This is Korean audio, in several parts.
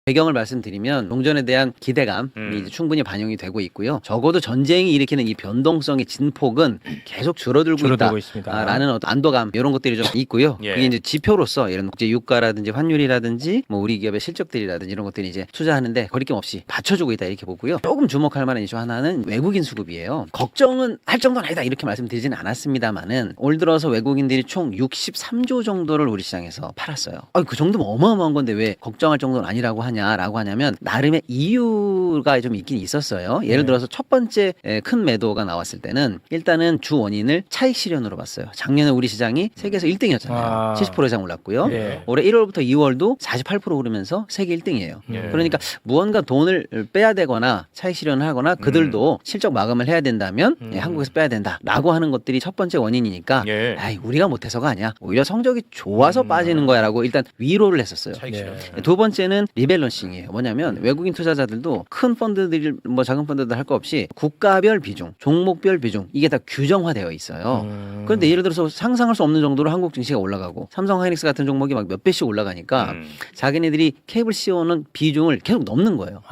배경을 말씀드리면 농전에 대한 기대감이 이제 충분히 반영이 되고 있고요. 적어도 전쟁이 일으키는 이 변동성의 진폭은 계속 줄어들고 있다라는 어떤 안도감 이런 것들이 좀 있고요. 예. 그게 이제 지표로서 이런 이제 유가라든지 환율이라든지 뭐 우리 기업의 실적들이라든지 이런 것들이 이제 투자하는데 거리낌 없이 받쳐주고 있다 이렇게 보고요. 조금 주목할 만한 이슈 하나는 외국인 수급이에요. 걱정은 할 정도는 아니다 이렇게 말씀드리지는 않았습니다만은 올 들어서 외국인들이 총 63조 정도를 우리 시장에서 팔았어요. 그 정도면 어마어마한 건데 왜 걱정할 정도는 아니라고 하냐면 나름의 이유가 좀 있긴 있었어요. 예를 들어서 첫 번째 큰 매도가 나왔을 때는 일단은 주 원인을 차익 실현으로 봤어요. 작년에 우리 시장이 세계에서 1등이었잖아요. 70% 이상 올랐고요. 예. 올해 1월부터 2월도 48% 오르면서 세계 1등이에요. 예. 그러니까 무언가 돈을 빼야 되거나 차익 실현을 하거나 그들도 실적 마감을 해야 된다면 한국에서 빼야 된다라고 하는 것들이 첫 번째 원인이니까 예. 아이, 우리가 못해서가 아니야. 오히려 성적이 좋아서 빠지는 거야라고 일단 위로를 했었어요. 차익 실현. 두 번째는 리밸런싱이에요. 뭐냐면 외국인 투자자들도 큰 펀드들 뭐 작은 펀드들 할 거 없이 국가별 비중, 종목별 비중 이게 다 규정화되어 있어요. 그런데 예를 들어서 상상할 수 없는 정도로 한국 증시가 올라가고 삼성 하이닉스 같은 종목이 막 몇 배씩 올라가니까 자기네들이 케이블 CEO는 비중을 계속 넘는 거예요.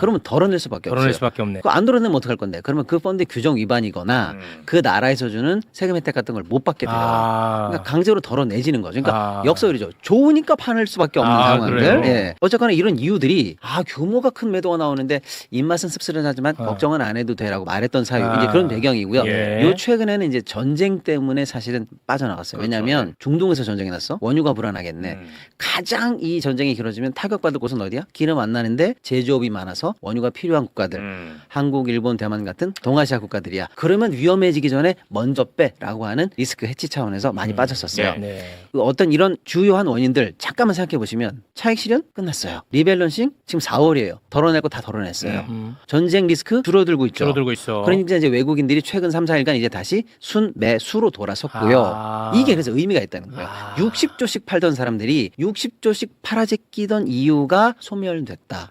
그러면 덜어낼 수밖에 덜어낼 없어요. 수밖에 없네. 안 덜어내면 어떡할 건데? 그러면 그 펀드 규정 위반이거나 그 나라에서 주는 세금 혜택 같은 걸 못 받게 돼요. 그러니까 강제로 덜어내지는 거죠. 그러니까 역설이죠. 좋으니까 파낼 수밖에 없는 상황들. 그래요? 예. 어쨌거나 이런 이유들이 규모가 큰 매도가 나오는데 입맛은 씁쓸하지만 걱정은 안 해도 돼라고 말했던 사유. 이제 그런 배경이고요. 예. 요 최근에는 이제 전쟁 때문에 사실은 빠져나갔어요. 왜냐하면 중동에서 전쟁이 났어. 원유가 불안하겠네. 가장 이 전쟁이 길어지면 타격받을 곳은 어디야? 기름 안 나는데 제조업이 많아서 원유가 필요한 국가들. 한국, 일본, 대만 같은 동아시아 국가들이야. 그러면 위험해지기 전에 먼저 빼라고 하는 리스크 해치 차원에서 많이 빠졌었어요. 네. 그 어떤 이런 주요한 원인들 잠깐만 생각해 보시면 차익 실현 끝났어요. 리밸런싱 지금 4월이에요. 덜어낼 거 다 덜어냈어요. 전쟁 리스크 줄어들고 있죠. 줄어들고 있어. 그러니까 이제 외국인들이 최근 3, 4일간 이제 다시 순매수로 돌아섰고요. 이게 그래서 의미가 있다는 거예요. 60조씩 팔던 사람들이 60조씩 팔아제 끼던 이유가 소멸됐다.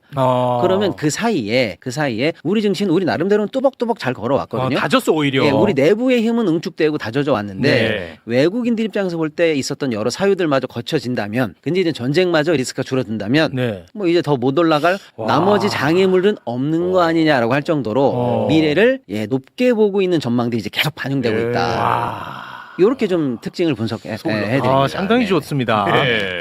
그러면 그 사이에 우리 증시는 우리 나름대로는 뚜벅뚜벅 잘 걸어왔거든요. 다졌어 오히려. 예, 우리 내부의 힘은 응축되고 다져져 왔는데 네. 외국인들 입장에서 볼 때 있었던 여러 사유들마저 거쳐진다면 근데 이제 전쟁마저 리스크가 줄어든다면 네. 뭐 이제 더 못 올라갈 나머지 장애물은 없는 거 아니냐라고 할 정도로 미래를 높게 보고 있는 전망들이 이제 계속 반영되고 있다. 이렇게 좀 특징을 분석해 드립니다. 상당히 네. 좋습니다.